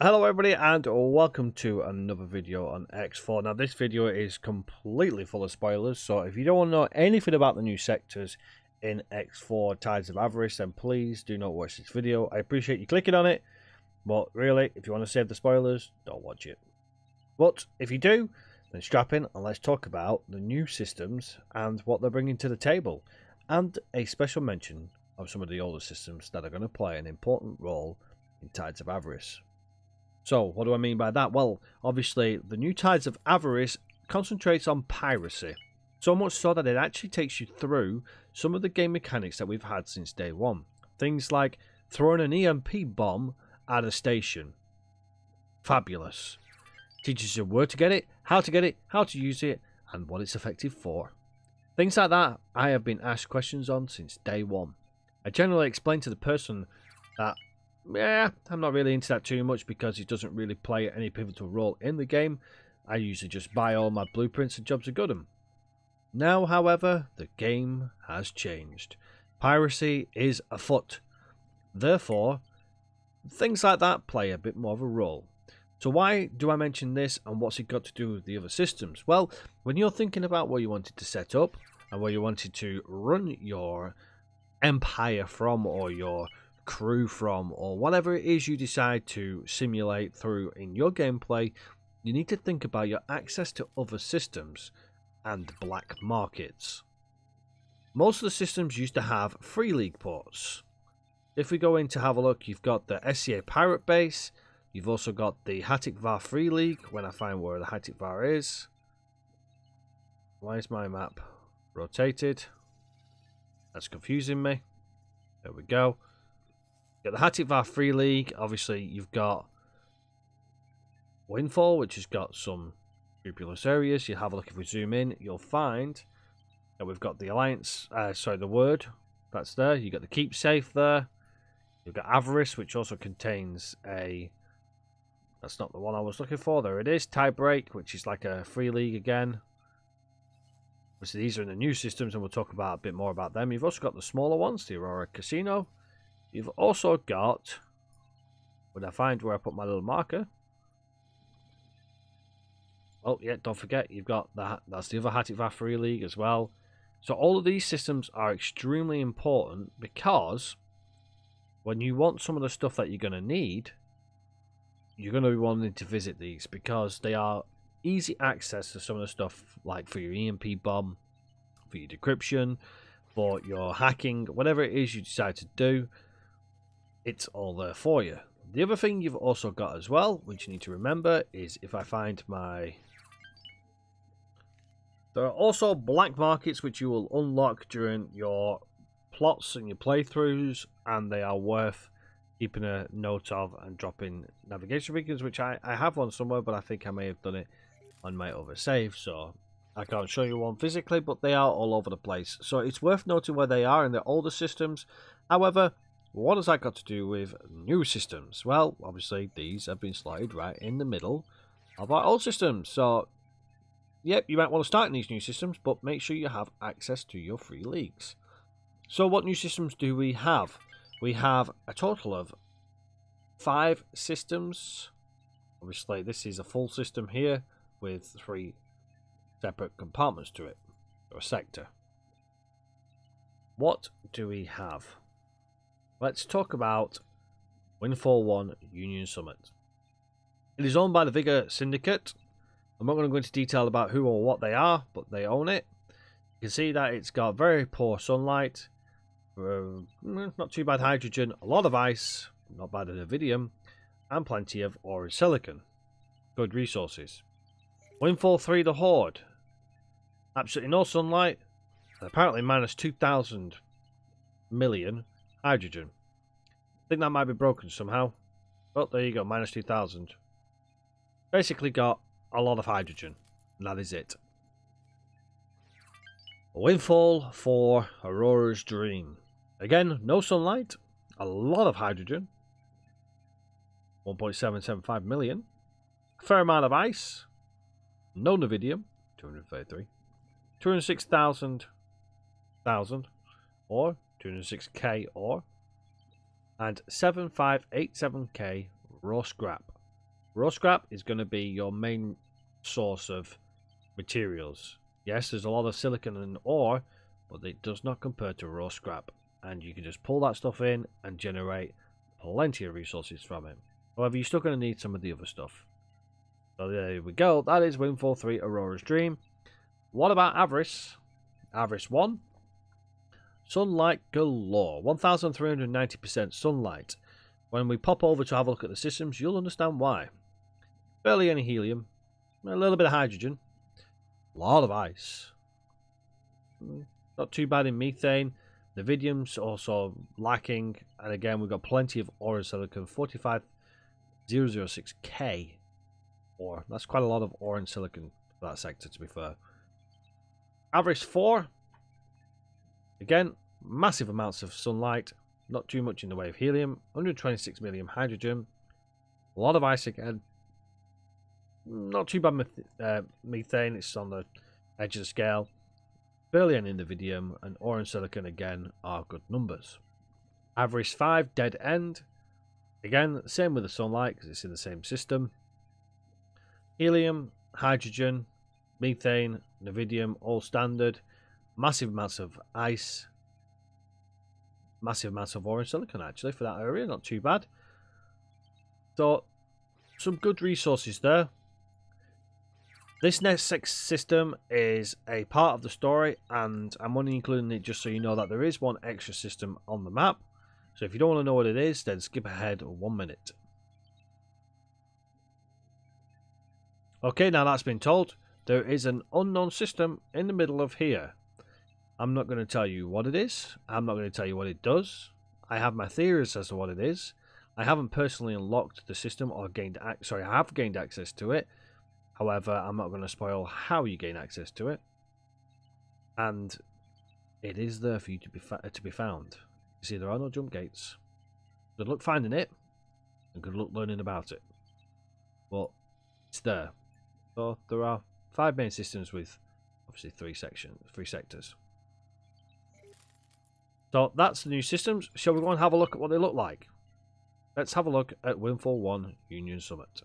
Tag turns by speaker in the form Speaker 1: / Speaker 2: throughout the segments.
Speaker 1: Hello everybody and welcome to another video on X4. Now this video is completely full of spoilers, so if you don't want to know anything about the new sectors in X4 Tides of Avarice, then please do not watch this video. I appreciate you clicking on it, but really, if you want to save the spoilers, don't watch it. But if you do, then strap in and let's talk about the new systems and what they're bringing to the table, and a special mention of some of the older systems that are going to play an important role in Tides of Avarice. So, what do I mean by that? Well, obviously, the new Tides of Avarice concentrates on piracy. So much so that it actually takes you through some of the game mechanics that we've had since day one. Things like throwing an EMP bomb at a station. Fabulous. Teaches you where to get it, how to use it, and what it's effective for. Things like that I have been asked questions on since day one. I generally explain to the person that I'm not really into that too much because it doesn't really play any pivotal role in the game. I usually just buy all my blueprints and jobs are good 'em. Now, however, the game has changed. Piracy is afoot. Therefore, things like that play a bit more of a role. So why do I mention this and what's it got to do with the other systems? Well, when you're thinking about where you wanted to set up and where you wanted to run your empire from or your crew from or whatever it is you decide to simulate through in your gameplay, you need to think about your access to other systems and black markets. Most of the systems used to have free league ports. If we go in to have a look, you've got the SCA Pirate Base, you've also got the Hatikvar Free League, when I find where the Hatikvar is. Why is my map rotated? That's confusing me. There we go. You've got the Hatikvar Free League. Obviously, you've got Windfall, which has got some scrupulous areas. You have a look, if we zoom in, you'll find that we've got the Alliance, the Word, that's there. You've got the Keep Safe there. You've got Avarice, which also contains a, that's not the one I was looking for, there it is, Tiebreak, which is like a free league again. Obviously, these are in the new systems, and we'll talk about a bit more about them. You've also got the smaller ones, the Aurora Casino. You've also got, when I find where I put my little marker, oh yeah, don't forget, you've got that, that's the other Hatikvar Free League as well. So all of these systems are extremely important because when you want some of the stuff that you're going to need, you're going to be wanting to visit these because they are easy access to some of the stuff, like for your EMP bomb, for your decryption, for your hacking, whatever it is you decide to do. It's all there for you. The other thing you've also got as well, which you need to remember, is if I find my... There are also black markets which you will unlock during your plots and your playthroughs, and they are worth keeping a note of and dropping navigation beacons, which I have one somewhere, but I think I may have done it on my other save, so I can't show you one physically, but they are all over the place. So it's worth noting where they are in the older systems. However, what has that got to do with new systems? Well, obviously, these have been slotted right in the middle of our old systems. So, yep, you might want to start in these new systems, but make sure you have access to your free leagues. So, what new systems do we have? We have a total of 5 systems. Obviously, this is a full system here with 3 separate compartments to it, or a sector. What do we have? Let's talk about Windfall 1 Union Summit. It is owned by the Vigor Syndicate. I'm not going to go into detail about who or what they are, but they own it. You can see that it's got very poor sunlight, not too bad hydrogen, a lot of ice, not bad iridium, and plenty of ore silicon. Good resources. Windfall 3 The Horde. Absolutely no sunlight, and apparently minus 2,000 million hydrogen. I think that might be broken somehow. But there you go, minus 2,000. Basically got a lot of hydrogen, and that is it. Windfall for Aurora's Dream. Again, no sunlight, a lot of hydrogen. 1.775 million. A fair amount of ice. No Navidium, 233. 206,000 or 206k ore. And 7587k raw scrap. Raw scrap is going to be your main source of materials. Yes, there's a lot of silicon and ore, but it does not compare to raw scrap. And you can just pull that stuff in and generate plenty of resources from it. However, you're still going to need some of the other stuff. So there we go. That is Windfall 3 Aurora's Dream. What about Avarice? Avarice 1. Sunlight galore. 1390% sunlight. When we pop over to have a look at the systems, you'll understand why. Barely any helium. A little bit of hydrogen. A lot of ice. Not too bad in methane. Nevidium's also lacking. And again, we've got plenty of ore and silicon. 45006K ore. That's quite a lot of ore and silicon for that sector, to be fair. Avarice 4. Again, massive amounts of sunlight. Not too much in the way of helium. 126 million hydrogen. A lot of ice again. Not too bad methane. It's on the edge of the scale. Barely any Nevidium. And ore and silicon again are good numbers. Avarice 5, dead end. Again, same with the sunlight because it's in the same system. Helium, hydrogen, methane, Nevidium, all standard. Massive amounts of ice. Massive amounts of ore and silicon actually for that area. Not too bad. So, some good resources there. This next system is a part of the story, and I'm only including it just so you know that there is one extra system on the map. So if you don't want to know what it is, then skip ahead 1 minute. Okay, now that's been told. There is an unknown system in the middle of here. I'm not going to tell you what it is. I'm not going to tell you what it does. I have my theories as to what it is. I haven't personally unlocked the system or gained I have gained access to it. However, I'm not going to spoil how you gain access to it. And it is there for you to be found. You see, there are no jump gates. Good luck finding it, and good luck learning about it. But it's there. So there are 5 main systems with obviously 3 sectors. So that's the new systems. Shall we go and have a look at what they look like? Let's have a look at Windfall 1 Union Summit.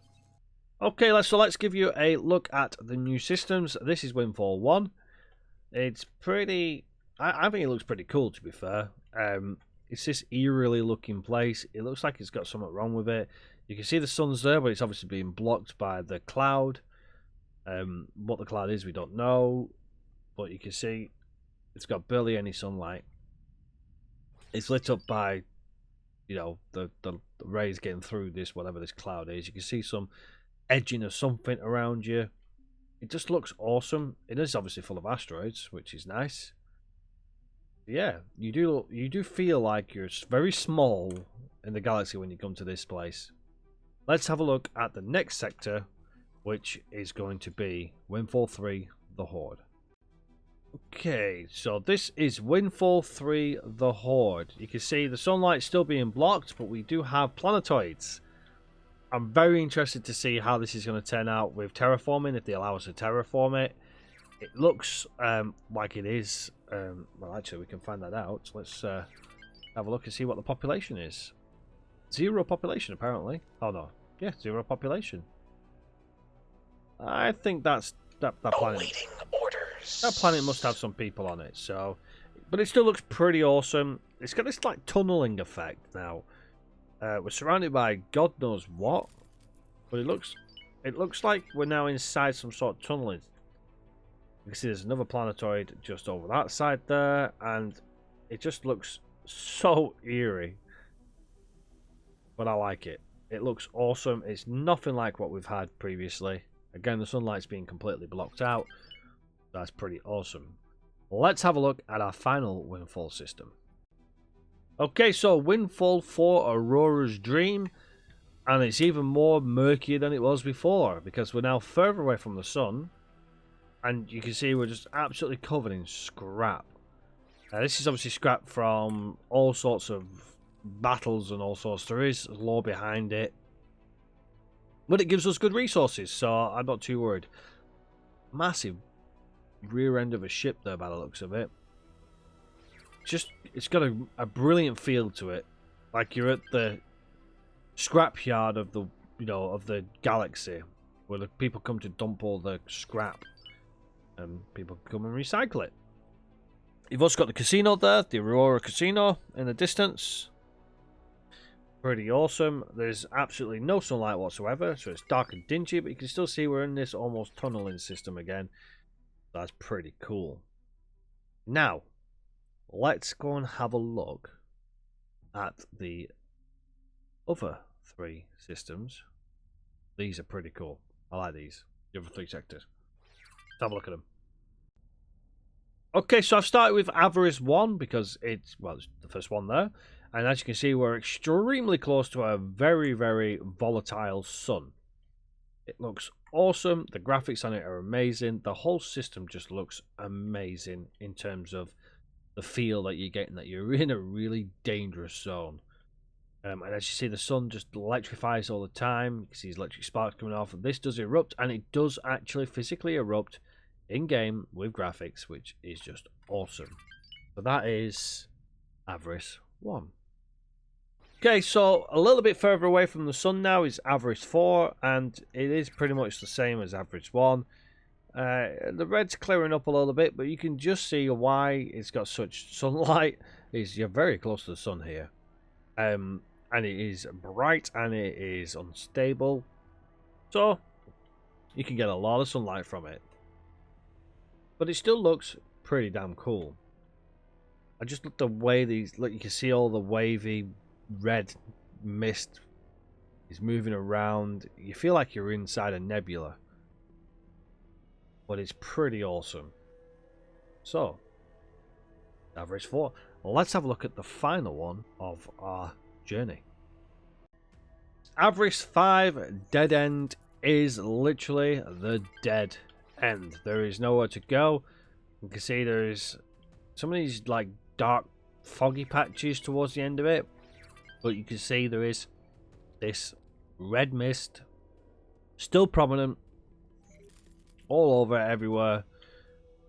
Speaker 1: Okay, let's give you a look at the new systems. This is Windfall 1. It's pretty... I think it looks pretty cool, to be fair. It's this eerily looking place. It looks like it's got something wrong with it. You can see the sun's there, but it's obviously being blocked by the cloud. What the cloud is, we don't know. But you can see it's got barely any sunlight. It's lit up by, you know, the rays getting through this, whatever this cloud is. You can see some edging of something around you. It just looks awesome. It is obviously full of asteroids, which is nice. Yeah, you do feel like you're very small in the galaxy when you come to this place. Let's have a look at the next sector, which is going to be Windfall 3, the Horde. Okay, so this is Windfall 3, the Horde. You can see the sunlight's still being blocked, but we do have planetoids. I'm very interested to see how this is going to turn out with terraforming, if they allow us to terraform it. It looks like it is. Well, actually, we can find that out. Let's have a look and see what the population is. 0 population, apparently. Oh, no. Yeah, 0 population. I think that planet... That planet must have some people on it, so... But it still looks pretty awesome. It's got this, like, tunneling effect now. We're surrounded by God knows what. But it looks like we're now inside some sort of tunneling. You can see there's another planetoid just over that side there. And it just looks so eerie. But I like it. It looks awesome. It's nothing like what we've had previously. Again, the sunlight's being completely blocked out. That's pretty awesome. Let's have a look at our final Windfall system. Okay, so Windfall 4 Aurora's Dream. And it's even more murky than it was before, because we're now further away from the sun. And you can see we're just absolutely covered in scrap. This is obviously scrap from all sorts of battles and all sorts. There is lore behind it. But it gives us good resources, so I'm not too worried. Massive rear end of a ship there by the looks of it. It's got a brilliant feel to it. Like you're at the scrapyard of the you know, of the galaxy, where the people come to dump all the scrap, and people come and recycle it. You've also got the casino there, the Aurora Casino in the distance. Pretty awesome. There's absolutely no sunlight whatsoever, so it's dark and dingy, but you can still see we're in this almost tunneling system again. That's pretty cool. Now, let's go and have a look at the other 3 systems. These are pretty cool. I like these. The other 3 sectors. Let's have a look at them. Okay, so I've started with Avarice 1 because it's the first one there. And as you can see, we're extremely close to a very, very volatile sun. It looks awesome. The graphics on it are amazing. The whole system just looks amazing in terms of the feel that you're getting, that you're in a really dangerous zone. And as you see, the sun just electrifies all the time. You can see these electric sparks coming off. This does erupt, and it does actually physically erupt in-game with graphics, which is just awesome. So that is Avarice 1. Okay, so a little bit further away from the sun now is Avarice 4, and it is pretty much the same as Avarice 1. The red's clearing up a little bit, but you can just see why it's got such sunlight. You're very close to the sun here. And it is bright and it is unstable. So, you can get a lot of sunlight from it. But it still looks pretty damn cool. I just look the way these, look, you can see all the wavy red mist is moving around. You feel like you're inside a nebula. But it's pretty awesome. So, Avarice 4. Let's have a look at the final one of our journey. Avarice 5 Dead End is literally the dead end. There is nowhere to go. You can see there is some of these like dark foggy patches towards the end of it, but you can see there is this red mist still prominent all over everywhere.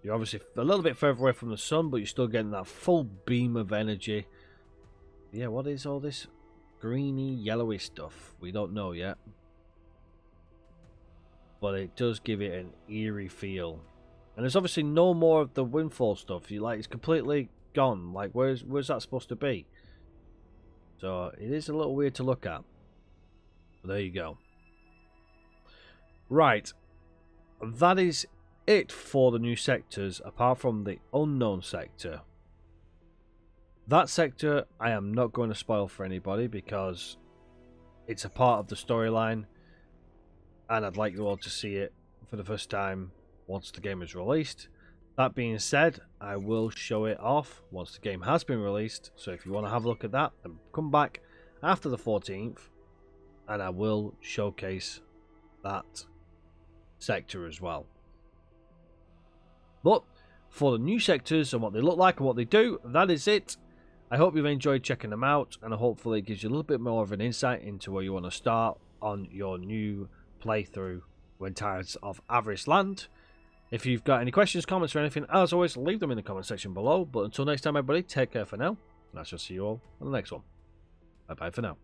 Speaker 1: You're obviously a little bit further away from the sun, but you're still getting that full beam of energy. Yeah, what is all this greeny, yellowy stuff? We don't know yet. But it does give it an eerie feel. And there's obviously no more of the windfall stuff. It's completely gone. Like, where's that supposed to be? So, it is a little weird to look at. But there you go. Right. That is it for the new sectors, apart from the unknown sector. That sector I am not going to spoil for anybody because it's a part of the storyline, and I'd like you all to see it for the first time once the game is released. That being said, I will show it off once the game has been released, so if you want to have a look at that, then come back after the 14th and I will showcase that sector as well. But for the new sectors and what they look like and what they do, that is it. I hope you've enjoyed checking them out, and hopefully it gives you a little bit more of an insight into where you want to start on your new playthrough when Tides of Avarice land. If you've got any questions, comments or anything, as always, leave them in the comment section below. But until next time, everybody, take care for now, and I shall see you all on the next one. Bye bye for now.